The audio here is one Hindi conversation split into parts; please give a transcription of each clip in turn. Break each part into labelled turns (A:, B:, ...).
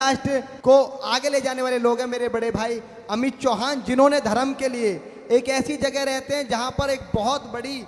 A: राष्ट्र को आगे ले जाने वाले लोग हैं मेरे बड़े भाई अमित चौहान, जिन्होंने धर्म के लिए एक ऐसी जगह रहते हैं जहां पर एक बहुत बड़ी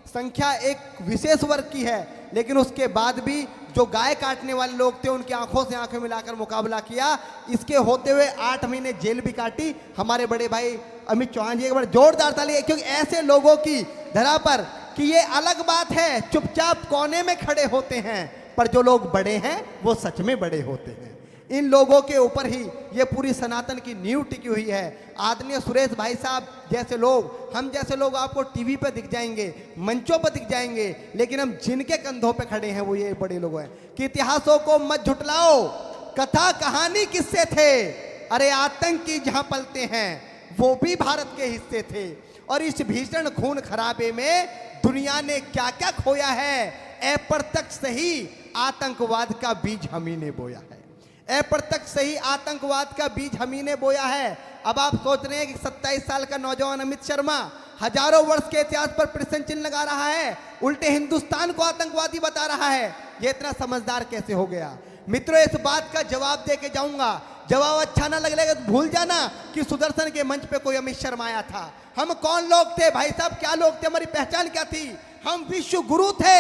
A: संख्या एक विशेष वर्ग की है, लेकिन उसके बाद भी जो गाय काटने वाले लोग थे उनकी आंखों से आंखें मिलाकर मुकाबला किया। इसके होते हुए 8 महीने जेल भी काटी हमारे बड़े भाई अमित चौहान जी। एक बार जोरदार ताली, क्योंकि ऐसे लोगों की धरा पर कि ये अलग बात है चुपचाप कोने में खड़े होते हैं, पर जो लोग बड़े हैं वो सच में बड़े होते हैं। इन लोगों के ऊपर ही ये पूरी सनातन की नींव टिकी हुई है। आदरणीय सुरेश भाई साहब जैसे लोग, हम जैसे लोग आपको टीवी पे दिख जाएंगे, मंचों पर दिख जाएंगे, लेकिन हम जिनके कंधों पे खड़े हैं वो ये बड़े लोग हैं कि इतिहासों को मत झुटलाओ, कथा कहानी किससे थे, अरे आतंकी जहां पलते हैं वो भी भारत के हिस्से थे। और इस भीषण खून खराबे में दुनिया ने क्या क्या खोया है, अप्रत्यक्ष से ही आतंकवाद का बीज हम ही ने बोया है, अप्रत्यक्ष से ही आतंकवाद का बीज हम ही ने बोया है। अब आप सोच रहे हैं कि 27 साल का नौजवान अमित शर्मा हजारों वर्ष के इतिहास पर प्रश्न चिन्ह लगा रहा है, उल्टे हिंदुस्तान को आतंकवादी बता रहा है, ये इतना समझदार कैसे हो गया? मित्रों, इस बात का जवाब दे के जाऊंगा। जवाब अच्छा ना लगेगा तो भूल जाना कि सुदर्शन के मंच पे कोई अमित शर्मा आया था। हम कौन लोग थे भाई साहब, क्या लोग थे, हमारी पहचान क्या थी? हम विश्व गुरु थे।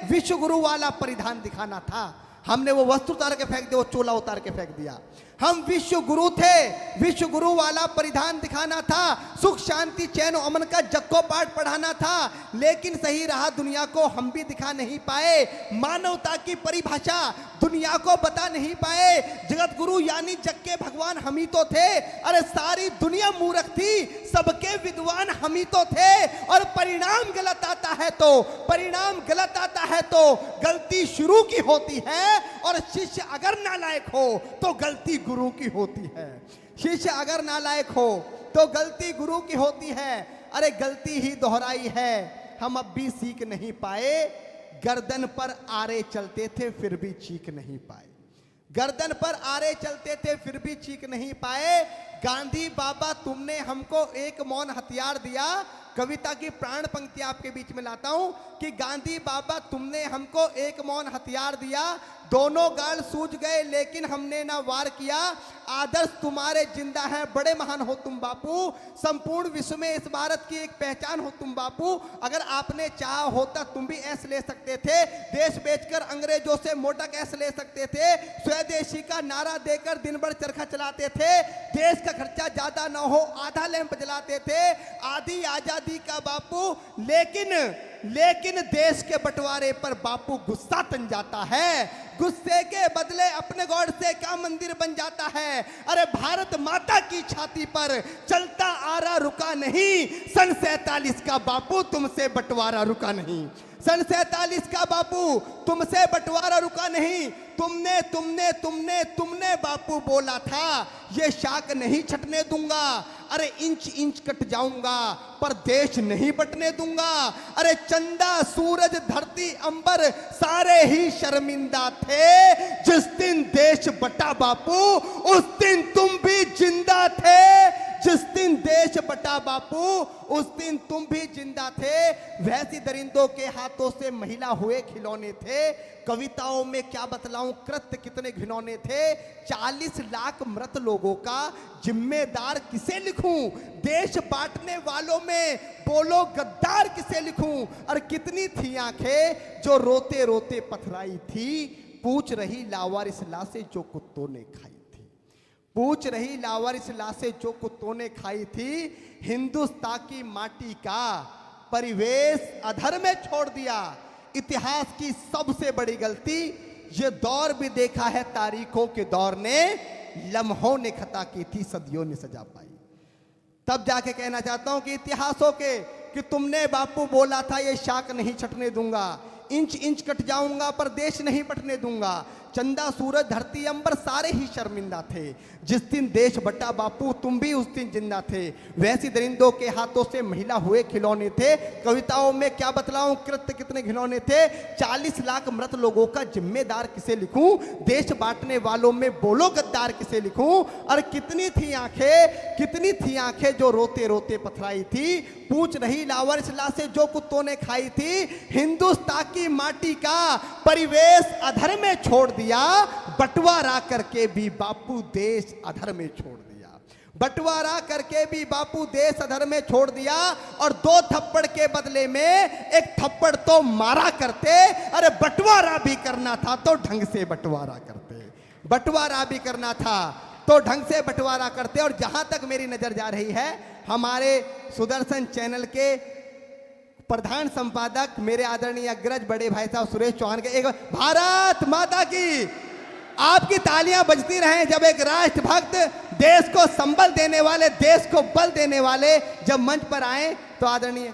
A: विश्व गुरु वाला परिधान दिखाना था। हमने वो वस्त्र उतार के फेंक दिया, वो चोला उतार के फेंक दिया। हम विश्व गुरु थे, विश्व गुरु वाला परिधान दिखाना था, सुख शांति चैन अमन का जक्को पाठ पढ़ाना था, लेकिन सही रहा दुनिया को हम भी दिखा नहीं पाए। मानवता की परिभाषा दुनिया को बता नहीं पाए। जगत गुरु यानी जग के भगवान हम ही तो थे। अरे सारी दुनिया मूर्ख थी, सबके विद्वान हम ही तो थे। और परिणाम गलत आता है तो, परिणाम गलत आता है तो गलती शुरू की होती है, और शिष्य अगर नालायक हो तो गलती गुरु की होती है। शिष्य अगर नालायक हो तो गलती गुरु की होती है। अरे गलती ही दोहराई है, हम अब भी सीख नहीं पाए। गर्दन पर आरे चलते थे फिर भी चीख नहीं पाए, गर्दन पर आरे चलते थे फिर भी चीख नहीं पाए। गांधी बाबा तुमने हमको एक मौन हथियार दिया। कविता की प्राण पंक्ति आपके बीच में लाता हूं कि गांधी बाबा तुमने हमको एक मौन हथियार दिया, दोनों गाल सूझ गए लेकिन हमने ना वार किया। आदर्श तुम्हारे जिंदा है, बड़े महान हो तुम बापू, संपूर्ण विश्व में इस भारत की एक पहचान हो तुम बापू। अगर आपने चाहा होता तुम भी ऐसे ले सकते थे, देश बेचकर अंग्रेजों से मोटा कैसे ले सकते थे, स्वदेशी का नारा देकर दिन भर चरखा चलाते थे, देश का खर्चा ज्यादा ना हो आधा लैंप जलाते थे, आधी आजादी का बापू। लेकिन देश के बंटवारे पर बापू गुस्सा तन जाता है, गुस्से के बदले अपने गॉड से क्या मंदिर बन जाता है। अरे भारत माता की छाती पर चलता आ रहा रुका नहीं, सन 47 का बापू तुमसे बंटवारा रुका नहीं, सन 47 का बापू तुमसे बंटवारा रुका नहीं। तुमने बापू बोला था ये शाख नहीं छटने दूंगा। अरे इंच इंच कट जाऊंगा पर देश नहीं बटने दूंगा। अरे चंदा सूरज धरती अंबर सारे ही शर्मिंदा थे, जिस दिन देश बटा बापू उस दिन तुम भी जिंदा थे, जिस दिन देश बटा बापू उस दिन तुम भी जिंदा थे। वैसी दरिंदों के हाथों से महिला हुए खिलौने थे, कविताओं में क्या बतलाऊं कृत्य कितने घिनौने थे। 40 लाख मृत लोगों का जिम्मेदार किसे लिखूं, देश बांटने वालों में बोलो गद्दार किसे लिखूं। और कितनी थी आंखें जो रोते रोते पथराई थी, पूछ रही लावारिस लाशें जो कुत्तों ने खाई, पूछ रही लावारिस लाशें जो कुत्तों ने खाई थी। हिंदुस्तान की माटी का परिवेश अधर में छोड़ दिया, इतिहास की सबसे बड़ी गलती। ये दौर भी देखा है तारीखों के दौर ने, लम्हों ने खता की थी सदियों ने सजा पाई। तब जाके कहना चाहता हूं कि इतिहासों के कि तुमने बापू बोला था ये शाख नहीं छटने दूंगा, इंच इंच कट जाऊंगा पर देश नहीं बटने दूंगा। चंदा सूरज धरती अंबर सारे ही शर्मिंदा थे, जिस दिन देश बटा बापू तुम भी उस दिन जिंदा थे। वैसी दरिंदों के हाथों से महिला हुए खिलौने थे, कविताओं में क्या बतलाऊं कृत्य कितने घिनौने थे। 40 लाख मृत लोगों का जिम्मेदार किसे लिखूं, देश बांटने वालों में बोलो गद्दार किसे लिखूं। और कितनी थी आंखें जो रोते रोते पथराई थी, पूछ रही लावारिस लाशें जो कुत्तों ने खाई थी। हिंदुस्तान की माटी का परिवेश अधर में छोड़ दिया, दिया, बंटवारा करके भी बापू देश अधर में छोड़ दिया। बंटवारा करके भी बापू देश अधर में छोड़ दिया, और 2 थप्पड़ के बदले में 1 थप्पड़ तो मारा करते। अरे बंटवारा भी करना था तो ढंग से बंटवारा करते, बंटवारा भी करना था तो ढंग से बंटवारा करते। और जहां तक मेरी नजर जा रही है, हमारे सुदर्शन चैनल के प्रधान संपादक मेरे आदरणीय अग्रज बड़े भाई साहब सुरेश चौहान के, एक भारत माता की आपकी तालियां बजती रहें जब एक राष्ट्रभक्त, देश को संबल देने वाले, देश को बल देने वाले जब मंच पर आए। तो आदरणीय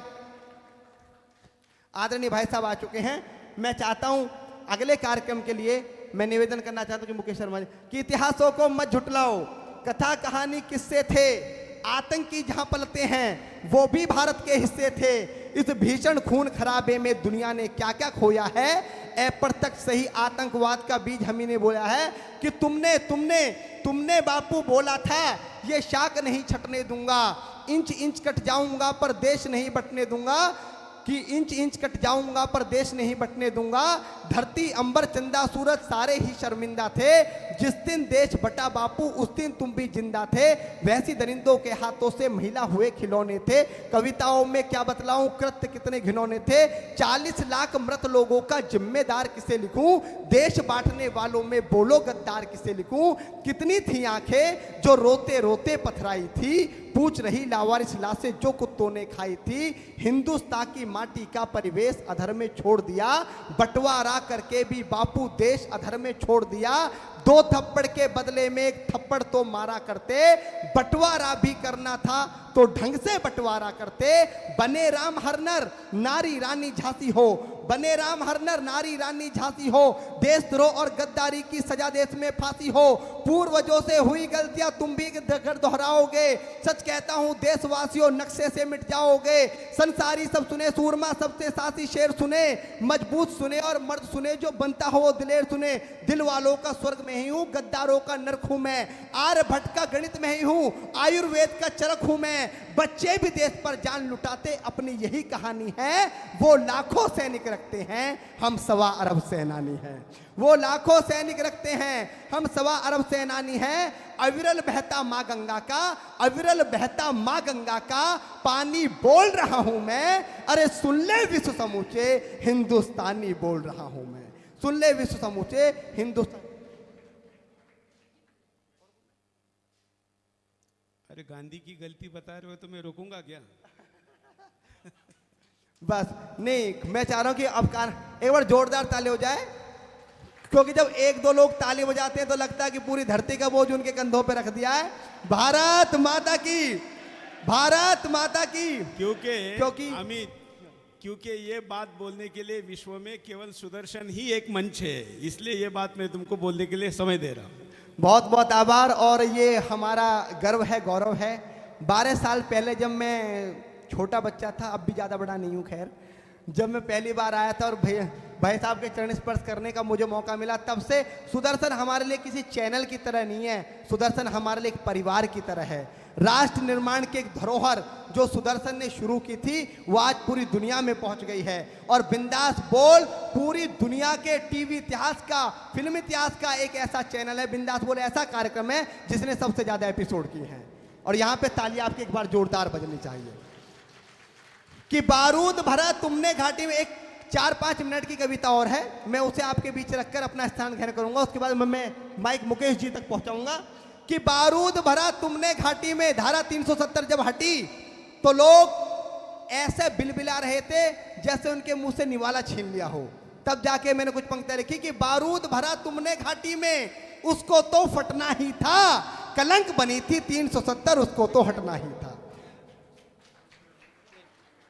A: भाई साहब आ चुके हैं। मैं चाहता हूं अगले कार्यक्रम के लिए मैं निवेदन करना चाहता हूं कि मुकेश शर्मा जी कि इतिहासों को मत झुटलाओ, कथा कहानी किस्से थे, आतंकी जहां पलते हैं वो भी भारत के हिस्से थे। इस भीषण खून खराबे में दुनिया ने क्या क्या खोया है, अप्रत्यक्ष सही आतंकवाद का बीज हम ही ने बोया है कि तुमने बापू बोला था ये शाख नहीं छटने दूंगा, इंच इंच कट जाऊंगा पर देश नहीं बटने दूंगा, कि इंच इंच कट जाऊंगा पर देश नहीं बटने दूंगा। धरती अंबर चंदा सूरज सारे ही शर्मिंदा थे, जिस दिन देश बटा बापू उस दिन तुम भी जिंदा थे। वैसी दरिंदों के हाथों से महिला हुए खिलौने थे, कविताओं में क्या बतलाऊं कृत्य कितने घिनौने थे। 40 लाख मृत लोगों का जिम्मेदार किसे लिखूं, देश बांटने वालों में बोलो गद्दार किसे लिखूं। कितनी थी आंखें जो रोते रोते पथराई थी, पूछ रही लावारिस लाशें जो कुत्तों ने खाई थी। हिंदुस्तान की माटी का परिवेश अधर में छोड़ दिया, बंटवारा करके भी बापू देश अधर में छोड़ दिया। 2 थप्पड़ के बदले में 1 थप्पड़ तो मारा करते, बंटवारा भी करना था तो ढंग से बंटवारा करते। बने राम हर नर नारी रानी झांसी हो, बने राम हर नर नारी रानी झांसी हो, देशद्रोह और गद्दारी की सजा देश में फांसी हो। पूर्वजों से हुई गलतियां तुम भी दोहराओगे, सच कहता हूं देशवासियों नक्शे से मिट जाओगे। संसारी सब सुने सूरमा सबसे सासी शेर सुने, मजबूत सुने और मर्द सुने, जो बनता हो वो दिलेर सुने। दिल वालों का स्वर्ग में ही हूं, गद्दारों का नरक हूं मैं, आर्यभट्ट का गणित में ही हूं, आयुर्वेद का चरक हूं मैं। बच्चे भी देश पर जान लुटाते अपनी यही कहानी है, वो लाखों सैनिक रखते हैं हम 1.25 अरब सेनानी हैं, वो लाखों सैनिक रखते हैं हम 1.25 अरब सेनानी हैं। अविरल बहता माँ गंगा का, अविरल बहता माँ गंगा का पानी बोल रहा हूं मैं। अरे सुन ले विश्व समूचे हिंदुस्तानी बोल रहा हूं मैं, सुन ले विश्व समूचे हिंदुस्तान।
B: अरे गांधी की गलती बता रहे हो तो मैं रोकूंगा क्या?
A: बस नहीं, मैं चाह रहा हूं कि अब एक बार जोरदार ताली हो जाए, क्योंकि जब 1-2 लोग ताली बजाते हैं तो लगता है कि पूरी धरती का बोझ उनके कंधों पे रख दिया है। भारत माता की, भारत माता की।
B: क्योंकि अमित, क्योंकि ये बात बोलने के लिए विश्व में केवल सुदर्शन ही एक मंच है, इसलिए ये बात मैं तुमको बोलने के लिए समय दे रहा हूं।
A: बहुत बहुत आभार, और ये हमारा गर्व है, गौरव है। 12 साल पहले जब मैं छोटा बच्चा था, अब भी ज़्यादा बड़ा नहीं हूँ खैर, जब मैं पहली बार आया था और भाई साहब के चरण स्पर्श करने का मुझे मौका मिला, तब से सुदर्शन हमारे लिए किसी चैनल की तरह नहीं है, सुदर्शन हमारे लिए एक परिवार की तरह है। राष्ट्र निर्माण की एक धरोहर जो सुदर्शन ने शुरू की थी वो आज पूरी दुनिया में पहुंच गई है। और बिंदास बोल पूरी दुनिया के टीवी इतिहास का, फिल्म इतिहास का एक ऐसा चैनल है, बिंदास बोल ऐसा कार्यक्रम है जिसने सबसे ज्यादा एपिसोड किए हैं। और यहाँ पे तालियां आपकी एक बार जोरदार बजनी चाहिए। कि बारूद भरा तुमने घाटी में, एक 4-5 मिनट की कविता और है, मैं उसे आपके बीच रखकर अपना स्थान ग्रहण करूंगा, उसके बाद मैं माइक मुकेश जी तक पहुंचाऊंगा। कि बारूद भरा तुमने घाटी में, धारा 370 जब हटी तो लोग ऐसे बिलबिला रहे थे जैसे उनके मुंह से निवाला छीन लिया हो। तब जाके मैंने कुछ पंक्तियां लिखी कि बारूद भरा तुमने घाटी में, उसको तो फटना ही था, कलंक बनी थी 370, उसको तो हटना ही था।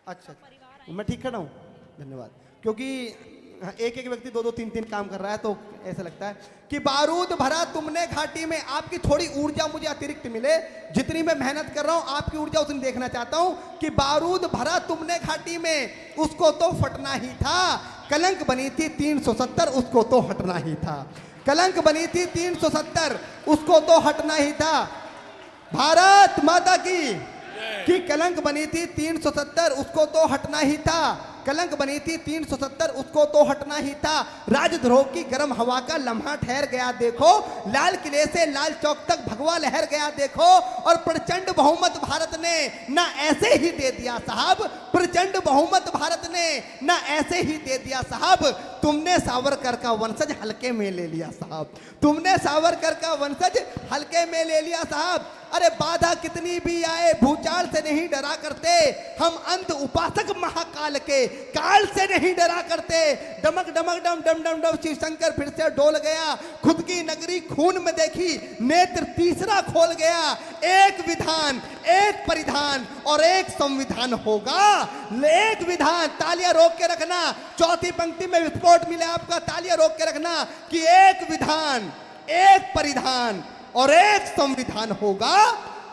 A: अच्छा, मैं ठीक खड़ा हूं, धन्यवाद। क्योंकि एक एक व्यक्ति 2-2, 3-3 काम कर रहा है तो ऐसा लगता है कि बारूद भरा तुमने घाटी में, आपकी थोड़ी ऊर्जा मुझे अतिरिक्त मिले, जितनी मैं मेहनत कर रहा हूं आपकी ऊर्जा उतनी देखना चाहता हूं। कि बारूद भरा तुमने घाटी में, उसको तो फटना ही था, कलंक बनी थी 370, उसको तो हटना ही था। कलंक बनी थी 370, उसको तो हटना ही था। भारत माता की कि कलंक बनी थी 370, उसको तो हटना ही था। कलंक बनी थी 370, उसको तो हटना ही था। राजद्रोह की गर्म हवा का लम्हा ठहर गया देखो, लाल किले से लाल चौक तक भगवा लहर गया देखो। और प्रचंड बहुमत भारत ने ना ऐसे ही दे दिया साहब, प्रचंड बहुमत भारत ने ना ऐसे ही दे दिया साहब। तुमने सावरकर का वंशज हल्के में ले लिया साहब, तुमने सावरकर का वंशज हल्के में ले लिया साहब। अरे बाधा कितनी भी आए भूचाल से नहीं डरा करते, हम अंत उपासक महाकाल के काल से नहीं डरा करते। डमक डमक डम डम डम डम शिव शंकर फिर से डोल गया, खुद की नगरी खून में देखी, नेत्र तीसरा खोल गया। एक विधान, एक परिधान और एक संविधान होगा, एक विधान। तालियां रोक के रखना, चौथी पंक्ति में विस्फोट मिले आपका, तालियां रोक के रखना कि एक विधान, एक परिधान और एक संविधान होगा।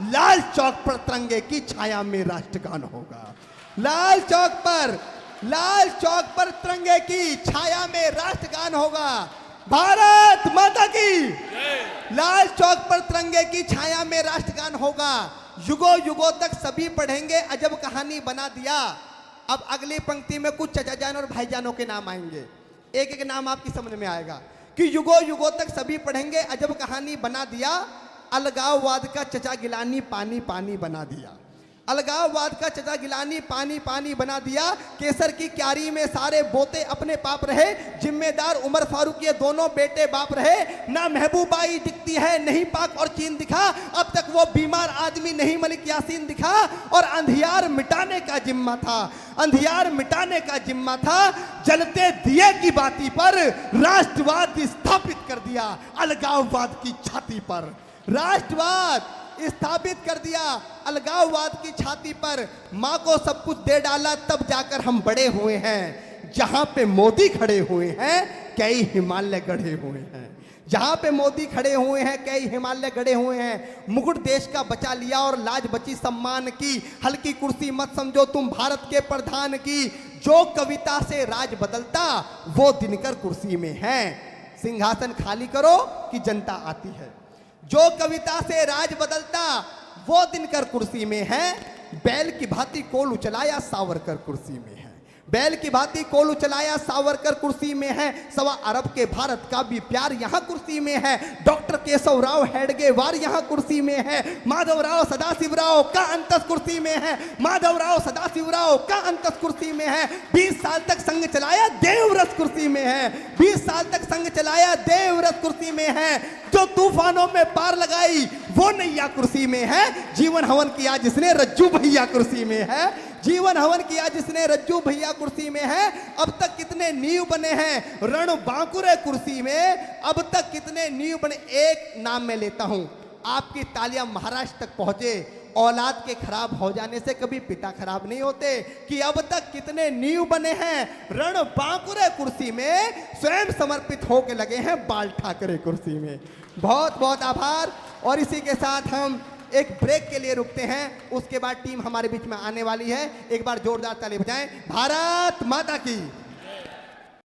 A: लाल चौक पर तिरंगे की छाया में राष्ट्रगान होगा, लाल चौक पर, लाल चौक पर तिरंगे की छाया में राष्ट्रगान होगा। भारत माता की, लाल चौक पर तिरंगे की छाया में राष्ट्रगान होगा। युगों युगों तक सभी पढ़ेंगे, अजब कहानी बना दिया। अब अगली पंक्ति में कुछ चचा जान और भाईजानों के नाम आएंगे, एक एक नाम आपकी समझ में आएगा कि युगों युगों तक सभी पढ़ेंगे, अजब कहानी बना दिया। अलगाववाद का चचा गिलानी पानी पानी बना दिया, अलगाववाद का चचा गिलानी पानी पानी बना दिया। केसर की क्यारी में सारे बोते अपने पाप रहे, जिम्मेदार उमर फारूक ये दोनों बेटे बाप रहे। ना महबूबाई दिखती है नहीं पाक और चीन दिखा, अब तक वो बीमार आदमी नहीं मलिक यासीन दिखा। और अंधियार मिटाने का जिम्मा था, अंधियार मिटाने का जिम्मा था। जलते दिए की बाती पर राष्ट्रवाद स्थापित कर दिया, अलगाववाद की छाती पर राष्ट्रवाद स्थापित कर दिया, अलगाववाद की छाती पर। माँ को सब कुछ दे डाला तब जाकर हम बड़े हुए हैं। जहां पे मोदी खड़े हुए हैं कई हिमालय गढ़े हुए हैं, जहां पे मोदी खड़े हुए हैं कई हिमालय गढ़े हुए हैं। मुकुट देश का बचा लिया और लाज बची सम्मान की, हल्की कुर्सी मत समझो तुम भारत के प्रधान की। जो कविता से राज बदलता वो दिनकर कुर्सी में है, सिंहासन खाली करो कि जनता आती है। जो कविता से राज बदलता वो दिनकर कुर्सी में है। बैल की भांति कोल उचलाया सावरकर कुर्सी में है, बैल की भांति कोल उचलाया सावरकर कुर्सी में है। 1.25 अरब के भारत का भी प्यार यहाँ कुर्सी में है। डॉक्टर केशव राव हेडगेवार यहाँ कुर्सी में है। माधवराव सदाशिवराव का अंतस कुर्सी में है, माधवराव सदाशिवराव का अंतस कुर्सी में है। 20 साल तक संघ चलाया देवव्रत कुर्सी में है, 20 साल तक संघ चलाया देवव्रत कुर्सी में है। जो तूफानों में पार लगाई वो नैया कुर्सी में है। जीवन हवन किया जिसने रज्जू भैया कुर्सी में है, जीवन हवन किया जिसने रज्जू भैया कुर्सी में है। अब तक कितने नींव बने हैं रण बांकुरे कुर्सी में, अब तक कितने नींव बने। एक नाम मैं लेता हूं, आपकी तालियां महाराष्ट्र तक पहुंचे। औलाद के खराब हो जाने से कभी पिता खराब नहीं होते। कि अब तक कितने नींव बने हैं रण बांकुरे कुर्सी में, स्वयं समर्पित होके लगे हैं बाल ठाकरे कुर्सी में। बहुत बहुत आभार। और इसी के साथ हम एक ब्रेक के लिए रुकते हैं, उसके बाद टीम हमारे बीच में आने वाली है। एक बार जोरदार ताली बजाएं। भारत माता की।